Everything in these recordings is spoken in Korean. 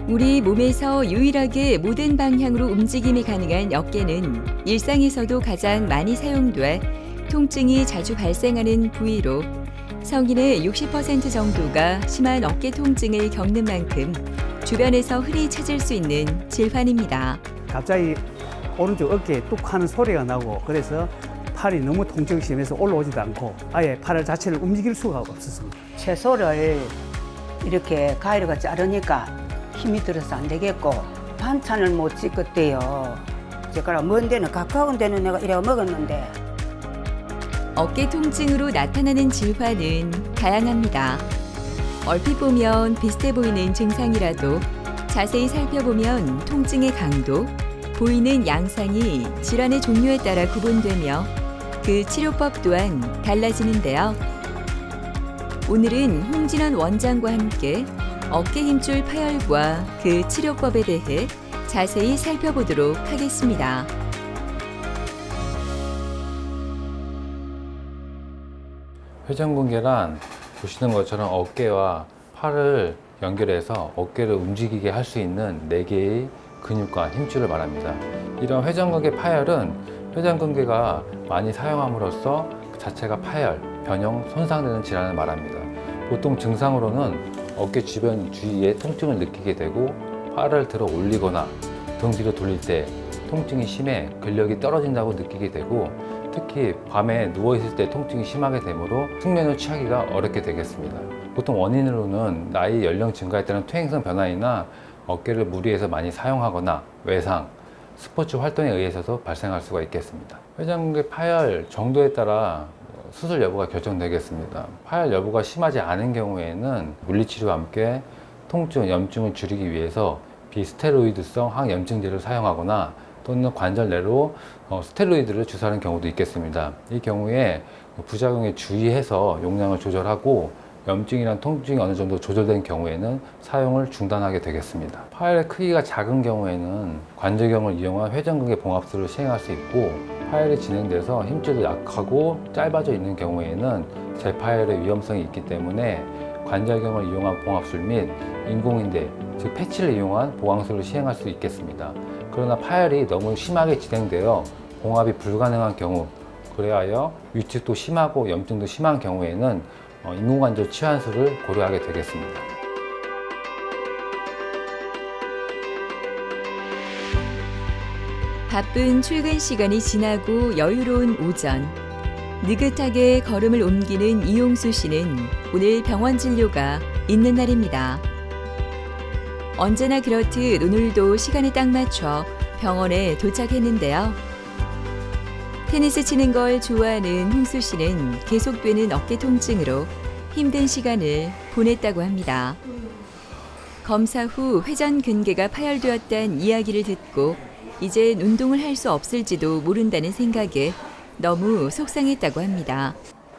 우리 몸에서 유일하게 모든 방향으로 움직임이 가능한 어깨는 일상에서도 가장 많이 사용돼 통증이 자주 발생하는 부위로 성인의 60% 정도가 심한 어깨 통증을 겪는 만큼 주변에서 흔히 찾을 수 있는 질환입니다. 갑자기 오른쪽 어깨에 뚝 하는 소리가 나고 그래서 팔이 너무 통증이 심해서 올라오지도 않고 아예 팔 자체를 움직일 수가 없었습니다. 채소를 이렇게 가위로 자르니까 힘이 들어서 안 되겠고 반찬을 못 찍었대요. 제가 먼 데는 가까운 데는 내가 이래 먹었는데 어깨 통증으로 나타나는 질환은 다양합니다. 얼핏 보면 비슷해 보이는 증상이라도 자세히 살펴보면 통증의 강도, 보이는 양상이 질환의 종류에 따라 구분되며 그 치료법 또한 달라지는데요. 오늘은 홍진원 원장과 함께 어깨 힘줄 파열과 그 치료법에 대해 자세히 살펴보도록 하겠습니다. 회전근개란 보시는 것처럼 어깨와 팔을 연결해서 어깨를 움직이게 할 수 있는 4개의 근육과 힘줄을 말합니다. 이런 회전근개 파열은 회전근개가 많이 사용함으로써 그 자체가 파열, 변형, 손상되는 질환을 말합니다. 보통 증상으로는 어깨 주변 주위에 통증을 느끼게 되고 팔을 들어 올리거나 등 뒤로 돌릴 때 통증이 심해 근력이 떨어진다고 느끼게 되고 특히 밤에 누워있을 때 통증이 심하게 되므로 숙면을 취하기가 어렵게 되겠습니다. 보통 원인으로는 나이, 연령 증가에 따른 퇴행성 변화이나 어깨를 무리해서 많이 사용하거나 외상, 스포츠 활동에 의해서도 발생할 수가 있겠습니다. 회전근개 파열 정도에 따라 수술 여부가 결정되겠습니다. 파열 여부가 심하지 않은 경우에는 물리치료와 함께 통증, 염증을 줄이기 위해서 비스테로이드성 항염증제를 사용하거나 또는 관절 내로 스테로이드를 주사하는 경우도 있겠습니다. 이 경우에 부작용에 주의해서 용량을 조절하고 염증이나 통증이 어느 정도 조절된 경우에는 사용을 중단하게 되겠습니다. 파열의 크기가 작은 경우에는 관절경을 이용한 회전근개 봉합술을 시행할 수 있고 파열이 진행돼서 힘줄이 약하고 짧아져 있는 경우에는 재파열의 위험성이 있기 때문에 관절경을 이용한 봉합술 및 인공인대, 즉 패치를 이용한 보강술을 시행할 수 있겠습니다. 그러나 파열이 너무 심하게 진행되어 봉합이 불가능한 경우, 그래하여 위축도 심하고 염증도 심한 경우에는 인공관절 치환술을 고려하게 되겠습니다. 바쁜 출근 시간이 지나고 여유로운 오전, 느긋하게 걸음을 옮기는 이용수 씨는 오늘 병원 진료가 있는 날입니다. 언제나 그렇듯 오늘도 시간에 딱 맞춰 병원에 도착했는데요. 테니스 치는 걸 좋아하는 홍수 씨는 계속되는 어깨 통증으로 힘든 시간을 보냈다고 합니다. 검사 후 회전근개가 파열되었다는 이야기를 듣고 이젠 운동을 할 수 없을지도 모른다는 생각에 너무 속상했다고 합니다.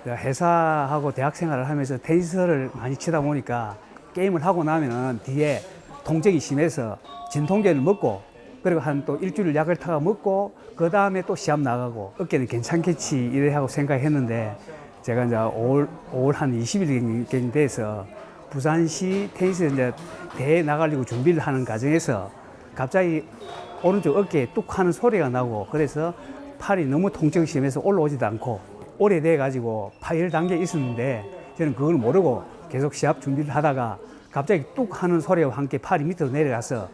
회사하고 대학 생활을 하면서 테니스를 많이 치다 보니까 게임을 하고 나면은 뒤에 통증이 심해서 진통제를 먹고 그리고 한 또 일주일 약을 타가 먹고 그 다음에 또 시합 나가고 어깨는 괜찮겠지 이래 하고 생각했는데 제가 이제 5월 한 20일 돼서 부산시 테니스 이제 대회 나가려고 준비를 하는 과정에서 갑자기 오른쪽 어깨에 뚝 하는 소리가 나고 그래서 팔이 너무 통증이 심해서 올라오지도 않고 오래돼 가지고 파열 단계에 있었는데 저는 그걸 모르고 계속 시합 준비를 하다가 갑자기 뚝 하는 소리와 함께 팔이 밑으로 내려가서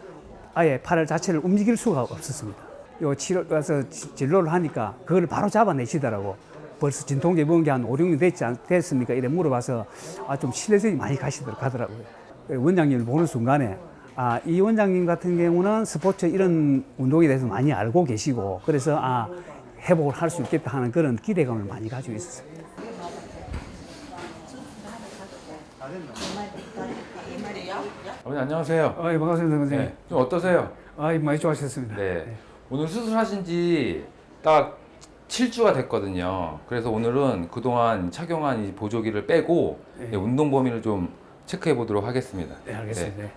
아예 팔 자체를 움직일 수가 없었습니다. 요 치료 가서 진료를 하니까 그걸 바로 잡아내시더라고. 벌써 진통제 먹은 게 한 5, 6년 됐습니까? 이래 물어봐서 좀 신뢰성이 많이 가더라고요. 원장님을 보는 순간에 이 원장님 같은 경우는 스포츠 이런 운동에 대해서 많이 알고 계시고 그래서 회복을 할 수 있겠다 하는 그런 기대감을 많이 가지고 있었습니다. 어머니 안녕하세요. 예, 반갑습니다, 선생님. 네, 좀 어떠세요? 많이 좋아하셨습니다. 네. 오늘 수술하신 지 딱 7주가 됐거든요. 그래서 오늘은 그동안 착용한 이 보조기를 빼고 운동 범위를 좀 체크해 보도록 하겠습니다. 네, 알겠습니다. 네.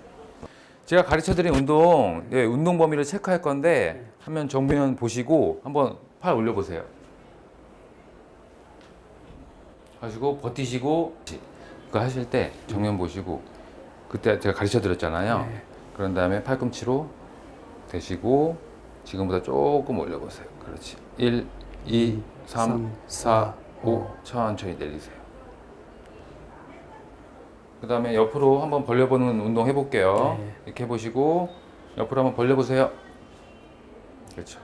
제가 가르쳐 드린 운동 범위를 체크할 건데 화면 정면 보시고 한번 팔 올려 보세요. 하시고 버티시고 그거 하실 때 정면 보시고 그때 제가 가르쳐 드렸잖아요. 그런 다음에 팔꿈치로 대시고 지금보다 조금 올려보세요. 그렇지. 1, 2, 3, 4, 5 천천히 내리세요. 그 다음에 옆으로 한번 벌려보는 운동 해볼게요. 네. 이렇게 해보시고 옆으로 한번 벌려보세요. 그렇죠.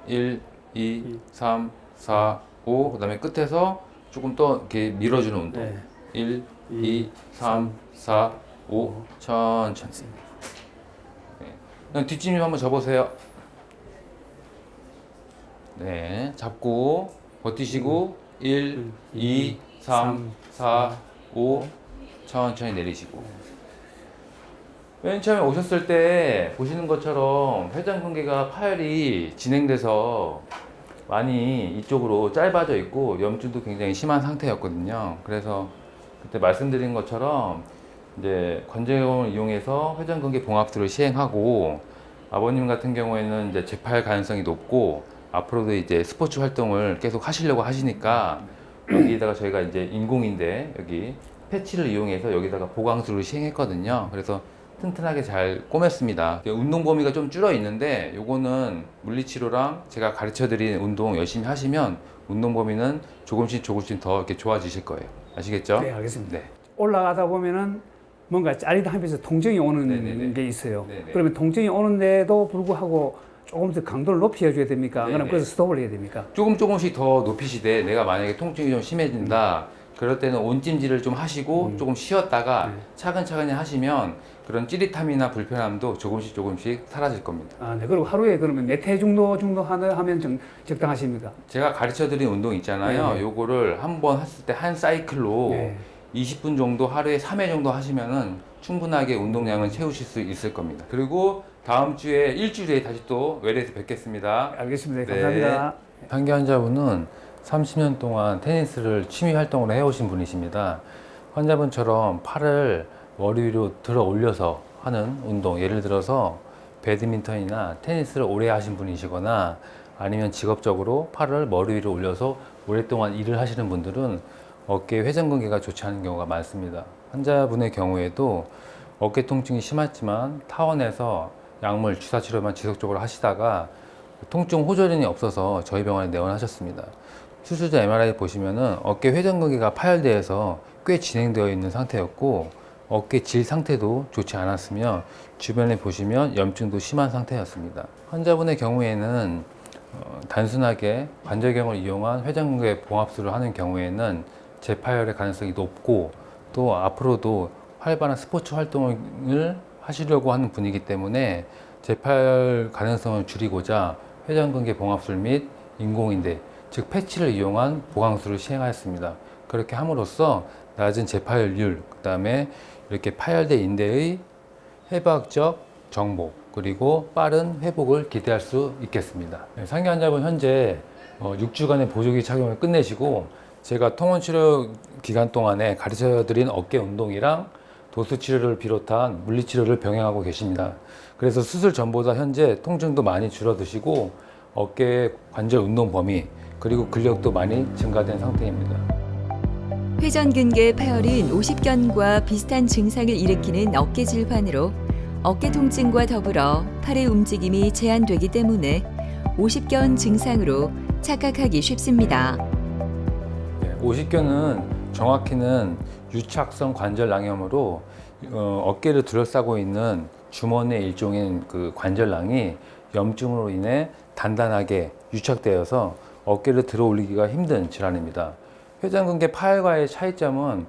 1, 2, 3, 4, 5 그 다음에 끝에서 조금 더 이렇게 밀어주는 운동. 네. 1, 2, 3, 4, 5 천천히. 네. 그럼 뒷짐 한번 접으세요. 네, 잡고 버티시고 1, 2, 3, 4, 5 천천히 내리시고. 맨 처음에 오셨을 때 보시는 것처럼 회전근개가 파열이 진행돼서 많이 이쪽으로 짧아져 있고 염증도 굉장히 심한 상태였거든요. 그래서 그때 말씀드린 것처럼 이제 관절경을 이용해서 회전근개 봉합술을 시행하고 아버님 같은 경우에는 이제 재팔 가능성이 높고 앞으로도 이제 스포츠 활동을 계속 하시려고 하시니까 여기다가 저희가 이제 인공인대 여기 패치를 이용해서 여기다가 보강술을 시행했거든요. 그래서 튼튼하게 잘 꼬맸습니다. 운동 범위가 좀 줄어 있는데 요거는 물리치료랑 제가 가르쳐 드린 운동 열심히 하시면 운동 범위는 조금씩 더 이렇게 좋아지실 거예요. 아시겠죠? 네, 알겠습니다. 네. 올라가다 보면은 뭔가 짜릿하면서 통증이 오는 네네네. 게 있어요. 네네. 그러면 통증이 오는데도 불구하고 조금 더 강도를 높이 해줘야 됩니까? 네네. 그럼 그래서 스톱을 해야 됩니까? 조금씩 더 높이시되 내가 만약에 통증이 좀 심해진다 그럴 때는 온찜질을 좀 하시고 조금 쉬었다가 차근차근히 하시면 그런 찌릿함이나 불편함도 조금씩 사라질 겁니다. 아, 네. 그리고 하루에 그러면 몇 회 정도 하면 적당하십니까? 제가 가르쳐 드린 운동 있잖아요. 네네. 요거를 한 번 했을 때 한 사이클로 네. 20분 정도 하루에 3회 정도 하시면은 충분하게 운동량은 채우실 수 있을 겁니다. 그리고 다음 주에 일주일에 다시 또 외래에서 뵙겠습니다. 알겠습니다. 네. 감사합니다. 판기 환자분은 30년 동안 테니스를 취미 활동으로 해오신 분이십니다. 환자분처럼 팔을 머리 위로 들어 올려서 하는 운동, 예를 들어서 배드민턴이나 테니스를 오래 하신 분이시거나 아니면 직업적으로 팔을 머리 위로 올려서 오랫동안 일을 하시는 분들은 어깨 회전근개가 좋지 않은 경우가 많습니다. 환자분의 경우에도 어깨 통증이 심했지만 타원에서 약물 주사 치료만 지속적으로 하시다가 통증 호전이 없어서 저희 병원에 내원하셨습니다. 수술자 MRI 보시면은 어깨 회전근개가 파열되어서 꽤 진행되어 있는 상태였고 어깨 질 상태도 좋지 않았으며 주변에 보시면 염증도 심한 상태였습니다. 환자분의 경우에는 단순하게 관절경을 이용한 회전근개 봉합술을 하는 경우에는 재파열의 가능성이 높고 또 앞으로도 활발한 스포츠 활동을 하시려고 하는 분이기 때문에 재파열 가능성을 줄이고자 회전근개 봉합술 및 인공인대 즉 패치를 이용한 보강술을 시행하였습니다. 그렇게 함으로써 낮은 재파열률, 그 다음에 이렇게 파열된 인대의 해부학적 정복, 그리고 빠른 회복을 기대할 수 있겠습니다. 네, 상기 환자분 현재 6주간의 보조기 착용을 끝내시고 제가 통원치료 기간 동안에 가르쳐드린 어깨 운동이랑 도수치료를 비롯한 물리치료를 병행하고 계십니다. 그래서 수술 전보다 현재 통증도 많이 줄어드시고 어깨 관절 운동 범위 그리고 근력도 많이 증가된 상태입니다. 회전근개 파열은 오십견과 비슷한 증상을 일으키는 어깨 질환으로 어깨 통증과 더불어 팔의 움직임이 제한되기 때문에 오십견 증상으로 착각하기 쉽습니다. 오십견은 정확히는 유착성 관절낭염으로 어깨를 둘러싸고 있는 주머니의 일종인 그 관절낭이 염증으로 인해 단단하게 유착되어서 어깨를 들어 올리기가 힘든 질환입니다. 회전근개 파열과의 차이점은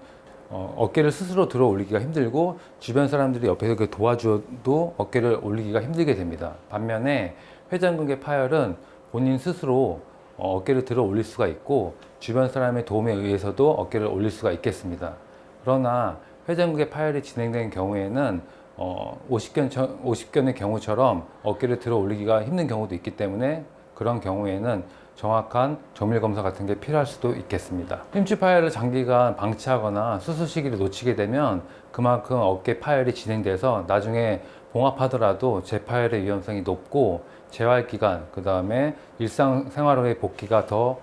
어깨를 스스로 들어 올리기가 힘들고 주변 사람들이 옆에서 도와줘도 어깨를 올리기가 힘들게 됩니다. 반면에 회전근개 파열은 본인 스스로 어깨를 들어 올릴 수가 있고 주변 사람의 도움에 의해서도 어깨를 올릴 수가 있겠습니다. 그러나 회전근개 파열이 진행된 경우에는 50견의 경우처럼 어깨를 들어 올리기가 힘든 경우도 있기 때문에 그런 경우에는 정확한 정밀 검사 같은 게 필요할 수도 있겠습니다. 힘줄 파열을 장기간 방치하거나 수술 시기를 놓치게 되면 그만큼 어깨 파열이 진행돼서 나중에 봉합하더라도 재파열의 위험성이 높고 재활 기간, 그 다음에 일상생활의 복귀가 더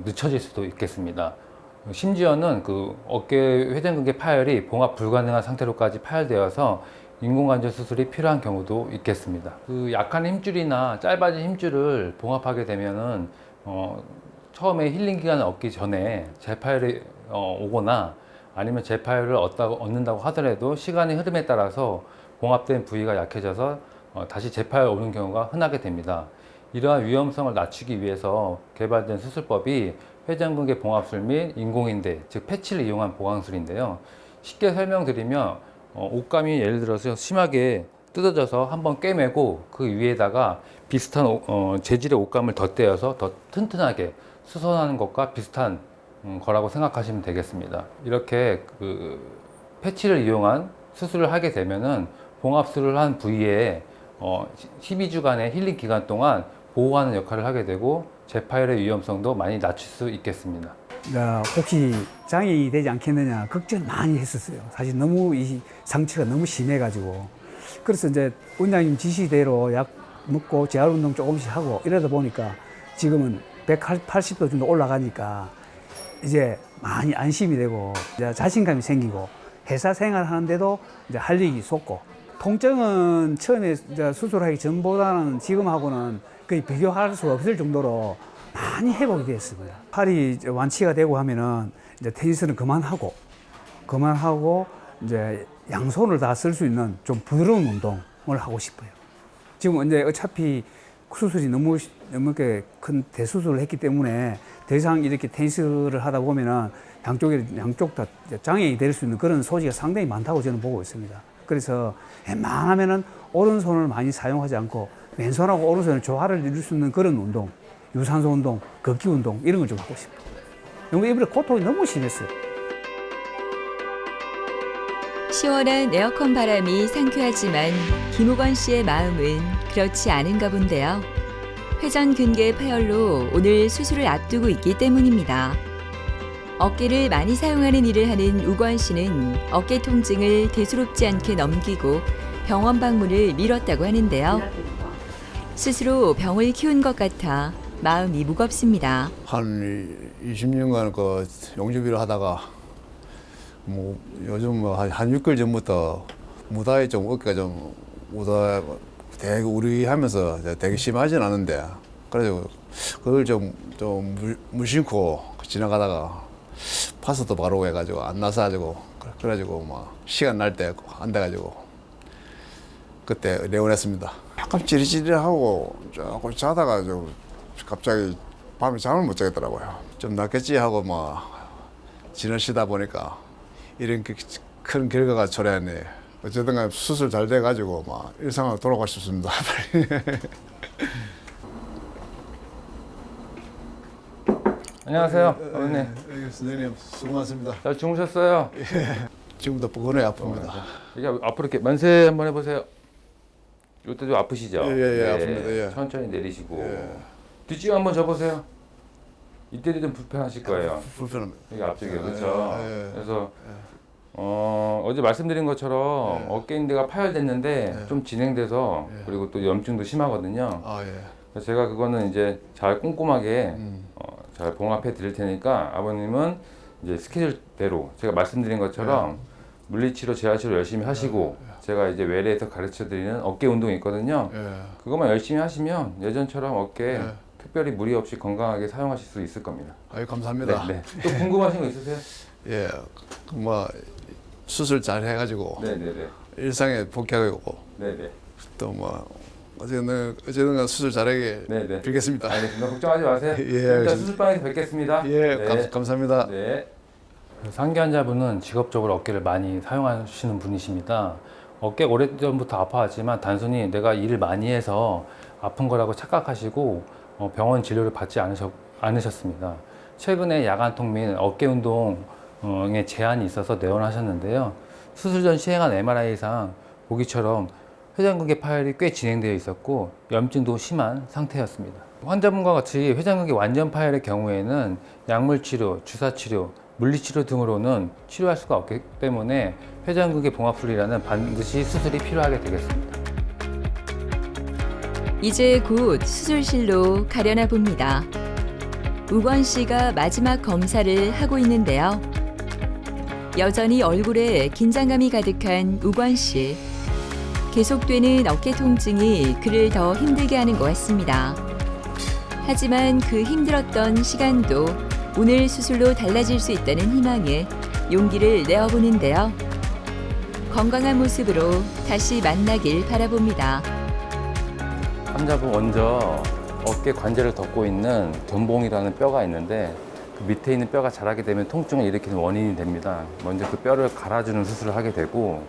늦춰질 수도 있겠습니다. 심지어는 그 어깨 회전근개 파열이 봉합 불가능한 상태로까지 파열되어서 인공관절 수술이 필요한 경우도 있겠습니다. 그 약한 힘줄이나 짧아진 힘줄을 봉합하게 되면은 처음에 힐링 기간을 얻기 전에 재파열이 오거나 아니면 재파열을 얻는다고 하더라도 시간의 흐름에 따라서 봉합된 부위가 약해져서 다시 재파열 오는 경우가 흔하게 됩니다. 이러한 위험성을 낮추기 위해서 개발된 수술법이 회전근개 봉합술 및 인공인대, 즉 패치를 이용한 보강술인데요. 쉽게 설명드리면 옷감이 예를 들어서 심하게 뜯어져서 한번 꿰매고 그 위에다가 비슷한 재질의 옷감을 덧대어서 더 튼튼하게 수선하는 것과 비슷한 거라고 생각하시면 되겠습니다. 이렇게 그 패치를 이용한 수술을 하게 되면은 봉합술을 한 부위에 12주간의 힐링 기간 동안 보호하는 역할을 하게 되고 재파열의 위험성도 많이 낮출 수 있겠습니다. 혹시 장애인이 되지 않겠느냐 걱정 많이 했었어요. 사실 너무 이 상처가 너무 심해가지고. 그래서 이제 원장님 지시대로 약 먹고 재활 운동 조금씩 하고 이러다 보니까 지금은 180도 정도 올라가니까 이제 많이 안심이 되고 이제 자신감이 생기고 회사 생활하는데도 이제 활력이 솟고, 통증은 처음에 이제 수술하기 전보다는 지금하고는 거의 비교할 수 없을 정도로 많이 회복이 됐습니다. 팔이 이제 완치가 되고 하면은 이제 테니스는 그만하고 이제 양손을 다 쓸 수 있는 좀 부드러운 운동을 하고 싶어요. 지금 이제 어차피 수술이 너무 이렇게 큰 대수술을 했기 때문에 더 이상 이렇게 테니스를 하다 보면은 양쪽 다 장애인이 될 수 있는 그런 소지가 상당히 많다고 저는 보고 있습니다. 그래서 웬만하면은 오른손을 많이 사용하지 않고 왼손하고 오른손을 조화를 이룰 수 있는 그런 운동, 유산소 운동, 걷기 운동 이런 걸 좀 하고 싶어요. 너무 이번에 고통이 너무 심했어요. 시원한 에어컨 바람이 상쾌하지만 김우건 씨의 마음은 그렇지 않은가 본데요. 회전근개 파열로 오늘 수술을 앞두고 있기 때문입니다. 어깨를 많이 사용하는 일을 하는 우건 씨는 어깨 통증을 대수롭지 않게 넘기고 병원 방문을 미뤘다고 하는데요. 스스로 병을 키운 것 같아 마음이 무겁습니다. 한 20년간 그 용접일을 하다가 뭐 요즘 한 6개월 전부터 무다에 좀 어깨가 좀 무다 되게 우리하면서 되게 심하진 않은데 그래서 그걸 좀 무심코 지나가다가 파스도 바로 해가지고 안 나서 가지고 그래가지고 막 시간 날 때 안 돼가지고 그때 내원했습니다. 약간 찌릿찌릿하고 조금 자다가 좀 갑자기 밤에 잠을 못 자겠더라고요. 좀 낫겠지 하고 막 지나시다 보니까 이런 큰 결과가 초래하네. 어쨌든 간에 수술 잘 돼가지고 막 일상으로 돌아가고 싶습니다. 안녕하세요, 아버님. 선생님 수고 많습니다. 잘 주무셨어요? 지금도 뻐근해 아픕니다. 이게 앞으로 이렇게 만세 한번 해보세요. 이때 좀 아프시죠? 예, 아픕니다. 예. 천천히 내리시고 뒷짐 한번 져보세요. 이때도 좀 불편하실 거예요. 불편합니다. 여기 앞쪽에 그렇죠. 예. 그래서 어제 말씀드린 것처럼 어깨인대가 파열됐는데 좀 진행돼서 그리고 또 염증도 심하거든요. 아 예. 그래서 제가 그거는 이제 잘 꼼꼼하게 잘 봉합해 드릴 테니까 아버님은 이제 스케줄대로 제가 말씀드린 것처럼 물리치료, 재활치료 열심히 하시고 제가 이제 외래에서 가르쳐 드리는 어깨 운동이 있거든요. 그것만 열심히 하시면 예전처럼 어깨 특별히 무리 없이 건강하게 사용하실 수 있을 겁니다. 아유 감사합니다. 네. 또 궁금하신 거 있으세요? 예. 뭐 수술 잘 해가지고 네네네. 일상에 복귀하고 네네. 또 뭐 어쨌든 수술 잘하게 네네. 빌겠습니다. 알겠습니다. 걱정하지 마세요. 예, 일단 알겠습니다. 수술방에서 뵙겠습니다. 예, 네. 감사합니다. 네. 상기 환자분은 직업적으로 어깨를 많이 사용하시는 분이십니다. 어깨 오래전부터 아파하지만 단순히 내가 일을 많이 해서 아픈 거라고 착각하시고 병원 진료를 받지 않으셨습니다. 최근에 야간통 및 어깨 운동에 제한이 있어서 내원하셨는데요. 수술 전 시행한 MRI상 보기처럼 회전근개 파열이 꽤 진행되어 있었고 염증도 심한 상태였습니다. 환자분과 같이 회전근개 완전 파열의 경우에는 약물치료, 주사치료, 물리치료 등으로는 치료할 수가 없기 때문에 회전근개 봉합술이라는 반드시 수술이 필요하게 되겠습니다. 이제 곧 수술실로 가려나 봅니다. 우건 씨가 마지막 검사를 하고 있는데요. 여전히 얼굴에 긴장감이 가득한 우건 씨. 계속되는 어깨 통증이 그를 더 힘들게 하는 것 같습니다. 하지만 그 힘들었던 시간도 오늘 수술로 달라질 수 있다는 희망에 용기를 내어보는데요. 건강한 모습으로 다시 만나길 바라봅니다. 환자분 먼저 어깨 관절을 덮고 있는 견봉이라는 뼈가 있는데 그 밑에 있는 뼈가 자라게 되면 통증을 일으키는 원인이 됩니다. 먼저 그 뼈를 갈아주는 수술을 하게 되고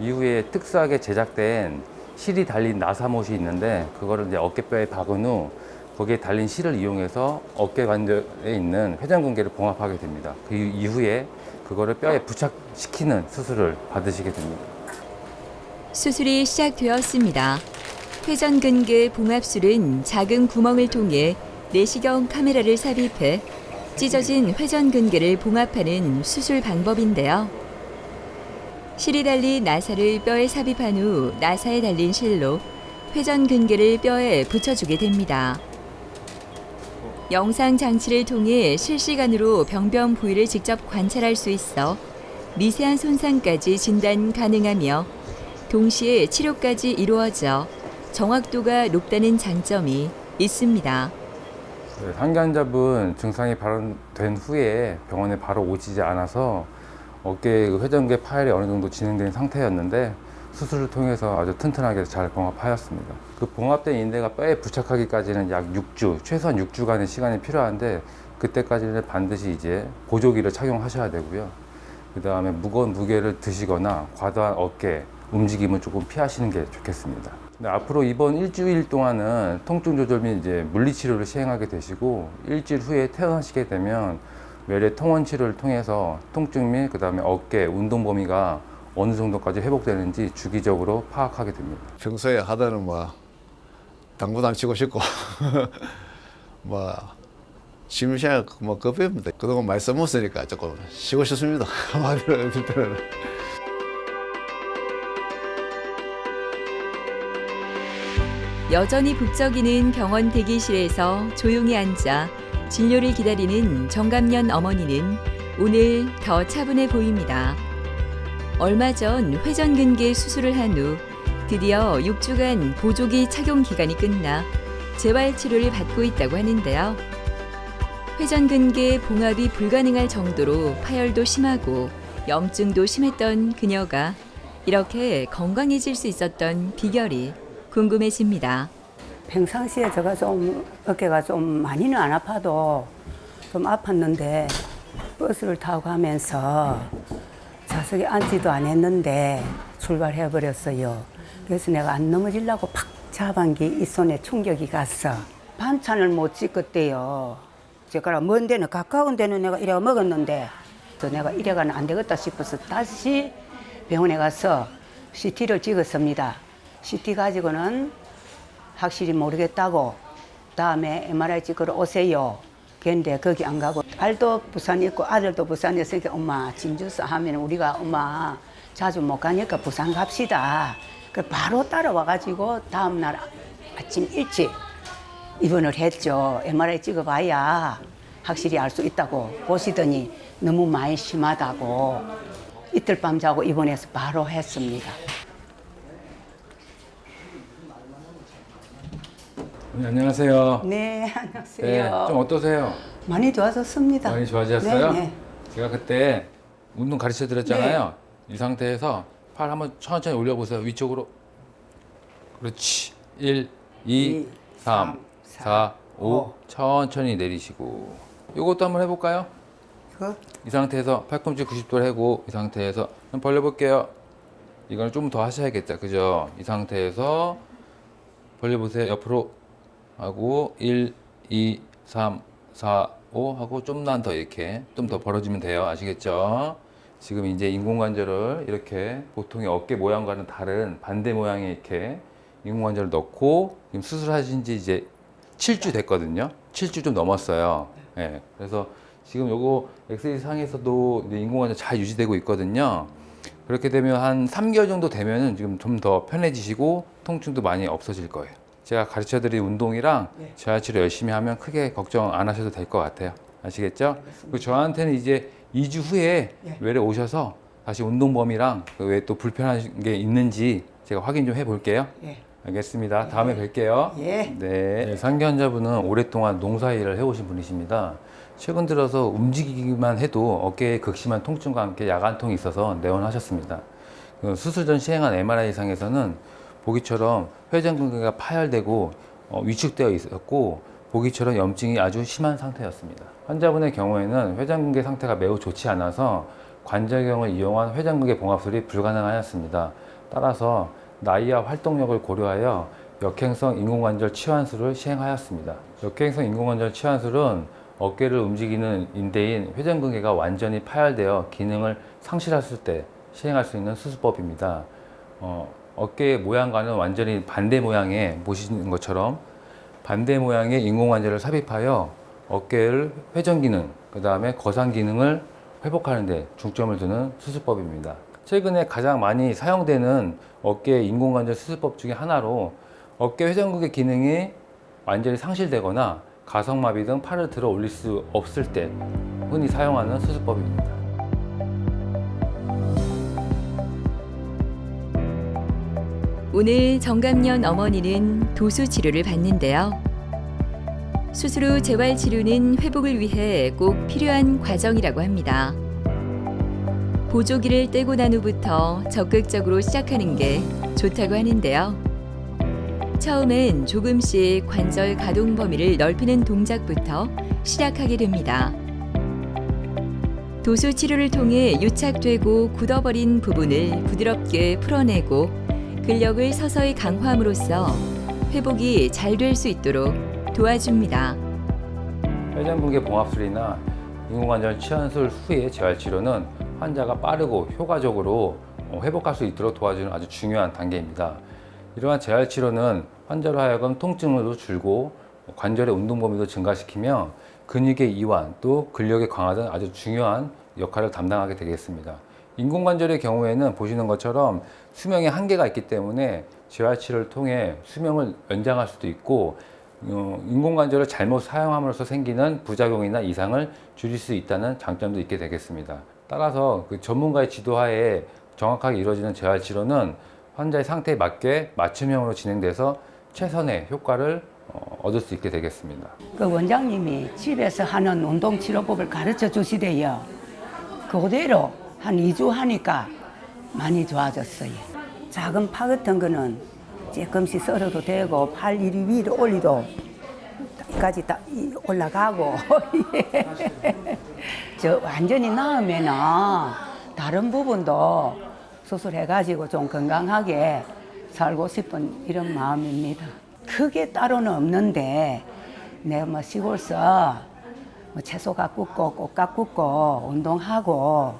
이후에 특수하게 제작된 실이 달린 나사못이 있는데 그거를 이제 어깨뼈에 박은 후 거기에 달린 실을 이용해서 어깨 관절에 있는 회전근개를 봉합하게 됩니다. 그 이후에 그거를 뼈에 부착시키는 수술을 받으시게 됩니다. 수술이 시작되었습니다. 회전근개 봉합술은 작은 구멍을 통해 내시경 카메라를 삽입해 찢어진 회전근개를 봉합하는 수술 방법인데요. 실이 달린 나사를 뼈에 삽입한 후 나사에 달린 실로 회전근개를 뼈에 붙여주게 됩니다. 영상 장치를 통해 실시간으로 병변 부위를 직접 관찰할 수 있어 미세한 손상까지 진단 가능하며 동시에 치료까지 이루어져 정확도가 높다는 장점이 있습니다. 상견자분 증상이 발현된 후에 병원에 바로 오시지 않아서 어깨 회전근개 파열이 어느 정도 진행된 상태였는데 수술을 통해서 아주 튼튼하게 잘 봉합하였습니다. 그 봉합된 인대가 뼈에 부착하기까지는 약 6주, 최소한 6주간의 시간이 필요한데 그때까지는 반드시 이제 보조기를 착용하셔야 되고요. 그 다음에 무거운 무게를 드시거나 과도한 어깨 움직임을 조금 피하시는 게 좋겠습니다. 앞으로 이번 일주일 동안은 통증 조절 및 이제 물리치료를 시행하게 되시고 일주일 후에 퇴원하시게 되면 외래 통원 치료를 통해서 통증 및 그다음에 어깨 운동 범위가 어느 정도까지 회복되는지 주기적으로 파악하게 됩니다. 평소에 하다는 당구도 안 치고 싶고 취미생활 급합니다. 그동안 많이 써먹었으니까 조금 쉬고 싶습니다. 말을 때는. 여전히 북적이는 병원 대기실에서 조용히 앉아 진료를 기다리는 정감년 어머니는 오늘 더 차분해 보입니다. 얼마 전 회전근개 수술을 한 후 드디어 6주간 보조기 착용 기간이 끝나 재활 치료를 받고 있다고 하는데요. 회전근개 봉합이 불가능할 정도로 파열도 심하고 염증도 심했던 그녀가 이렇게 건강해질 수 있었던 비결이 궁금해집니다. 평상시에 제가 좀 어깨가 좀 많이는 안 아파도 좀 아팠는데 버스를 타고 가면서 좌석에 앉지도 안 했는데 출발해 버렸어요. 그래서 내가 안 넘어지려고 팍 잡은 게 이 손에 충격이 갔어. 반찬을 못 찍었대요. 제가 먼 데는 가까운 데는 내가 이래가 먹었는데 내가 이래가는 안 되겠다 싶어서 다시 병원에 가서 CT를 찍었습니다. CT 가지고는 확실히 모르겠다고 다음에 MRI 찍으러 오세요. 근데 거기 안 가고 딸도 부산에 있고 아들도 부산에 있으니까 엄마 진주서 하면 우리가 엄마 자주 못 가니까 부산 갑시다. 그 바로 따라와가지고 다음날 아침 일찍 입원을 했죠. MRI 찍어봐야 확실히 알 수 있다고 보시더니 너무 많이 심하다고 이틀 밤 자고 입원해서 바로 했습니다. 네, 안녕하세요. 네, 안녕하세요. 네, 좀 어떠세요? 많이 좋아졌습니다. 많이 좋아지셨어요? 네, 네. 제가 그때 운동 가르쳐 드렸잖아요. 이 상태에서 팔 한번 천천히 올려보세요. 위쪽으로. 그렇지. 1, 2, 3, 4, 5. 천천히 내리시고. 요것도 한번 해볼까요? 이 상태에서 팔꿈치 90도를 하고 이 상태에서 한번 벌려볼게요. 이거는 좀 더 하셔야겠다. 그죠? 이 상태에서 벌려보세요. 옆으로 하고 1, 2, 3, 4, 5 하고 좀만 더 이렇게 좀 더 벌어지면 돼요. 아시겠죠? 지금 이제 인공관절을 이렇게 보통의 어깨 모양과는 다른 반대 모양의 이렇게 인공관절을 넣고 지금 수술하신 지 이제 7주 됐거든요. 7주 좀 넘었어요. 네, 그래서 지금 요거 엑스레이 상에서도 이제 인공관절 잘 유지되고 있거든요. 그렇게 되면 한 3개월 정도 되면은 지금 좀 더 편해지시고 통증도 많이 없어질 거예요. 제가 가르쳐 드린 운동이랑 재활치료 열심히 하면 크게 걱정 안 하셔도 될 것 같아요. 아시겠죠? 그리고 저한테는 이제 2주 후에 외래 오셔서 다시 운동 범위랑 그 외에 또 불편한 게 있는지 제가 확인 좀 해볼게요. 예. 알겠습니다. 다음에 뵐게요. 예. 네. 상기 환자분은 오랫동안 농사 일을 해오신 분이십니다. 최근 들어서 움직이기만 해도 어깨에 극심한 통증과 함께 야간통이 있어서 내원하셨습니다. 수술 전 시행한 MRI상에서는 보기처럼 회전근개가 파열되고 위축되어 있었고 보기처럼 염증이 아주 심한 상태였습니다. 환자분의 경우에는 회전근개 상태가 매우 좋지 않아서 관절경을 이용한 회전근개 봉합술이 불가능하였습니다. 따라서 나이와 활동력을 고려하여 역행성 인공관절 치환술을 시행하였습니다. 역행성 인공관절 치환술은 어깨를 움직이는 인대인 회전근개가 완전히 파열되어 기능을 상실했을 때 시행할 수 있는 수술법입니다. 어깨의 모양과는 완전히 반대 모양의, 보시는 것처럼 반대 모양의 인공관절을 삽입하여 어깨를 회전 기능, 그 다음에 거상 기능을 회복하는 데 중점을 두는 수술법입니다. 최근에 가장 많이 사용되는 어깨 인공관절 수술법 중에 하나로 어깨 회전근개 기능이 완전히 상실되거나 가성마비 등 팔을 들어 올릴 수 없을 때 흔히 사용하는 수술법입니다. 오늘 정감년 어머니는 도수 치료를 받는데요. 수술 후 재활 치료는 회복을 위해 꼭 필요한 과정이라고 합니다. 보조기를 떼고 난 후부터 적극적으로 시작하는 게 좋다고 하는데요. 처음엔 조금씩 관절 가동 범위를 넓히는 동작부터 시작하게 됩니다. 도수 치료를 통해 유착되고 굳어버린 부분을 부드럽게 풀어내고 근력을 서서히 강화함으로써 회복이 잘 될 수 있도록 도와줍니다. 회전근개 봉합술이나 인공관절 치환술 후의 재활치료는 환자가 빠르고 효과적으로 회복할 수 있도록 도와주는 아주 중요한 단계입니다. 이러한 재활치료는 환자로 하여금 통증도 줄고 관절의 운동 범위도 증가시키며 근육의 이완 또 근력의 강화 등 아주 중요한 역할을 담당하게 되겠습니다. 인공관절의 경우에는 보시는 것처럼 수명에 한계가 있기 때문에 재활치료를 통해 수명을 연장할 수도 있고 인공관절을 잘못 사용함으로써 생기는 부작용이나 이상을 줄일 수 있다는 장점도 있게 되겠습니다. 따라서 그 전문가의 지도하에 정확하게 이루어지는 재활치료는 환자의 상태에 맞게 맞춤형으로 진행돼서 최선의 효과를 얻을 수 있게 되겠습니다. 그 원장님이 집에서 하는 운동치료법을 가르쳐 주시대요. 그대로 한 2주 하니까 많이 좋아졌어요. 작은 파 같은 거는 조금씩 썰어도 되고 팔 이리 위로 올리도 여기까지 다 올라가고 저 완전히 나으면은 다른 부분도 수술해가지고 좀 건강하게 살고 싶은 이런 마음입니다. 크게 따로는 없는데 내가 뭐 시골서 뭐 채소 가꾸고 꽃 가꾸고 운동하고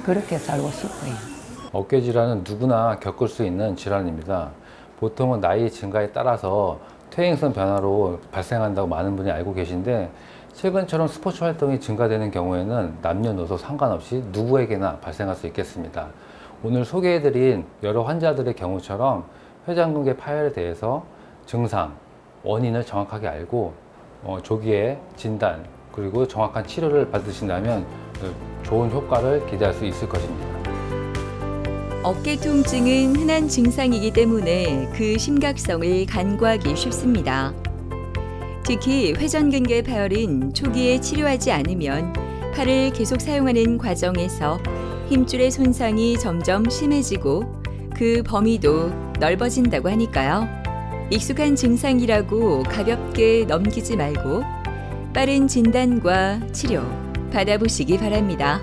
그렇게 살고 싶어요. 어깨 질환은 누구나 겪을 수 있는 질환입니다. 보통은 나이 증가에 따라서 퇴행성 변화로 발생한다고 많은 분이 알고 계신데 최근처럼 스포츠 활동이 증가되는 경우에는 남녀노소 상관없이 누구에게나 발생할 수 있겠습니다. 오늘 소개해드린 여러 환자들의 경우처럼 회전근개 파열에 대해서 증상, 원인을 정확하게 알고 조기에 진단 그리고 정확한 치료를 받으신다면 좋은 효과를 기대할 수 있을 것입니다. 어깨 통증은 흔한 증상이기 때문에 그 심각성을 간과하기 쉽습니다. 특히 회전근개 파열은 초기에 치료하지 않으면 팔을 계속 사용하는 과정에서 힘줄의 손상이 점점 심해지고 그 범위도 넓어진다고 하니까요. 익숙한 증상이라고 가볍게 넘기지 말고 빠른 진단과 치료 받아보시기 바랍니다.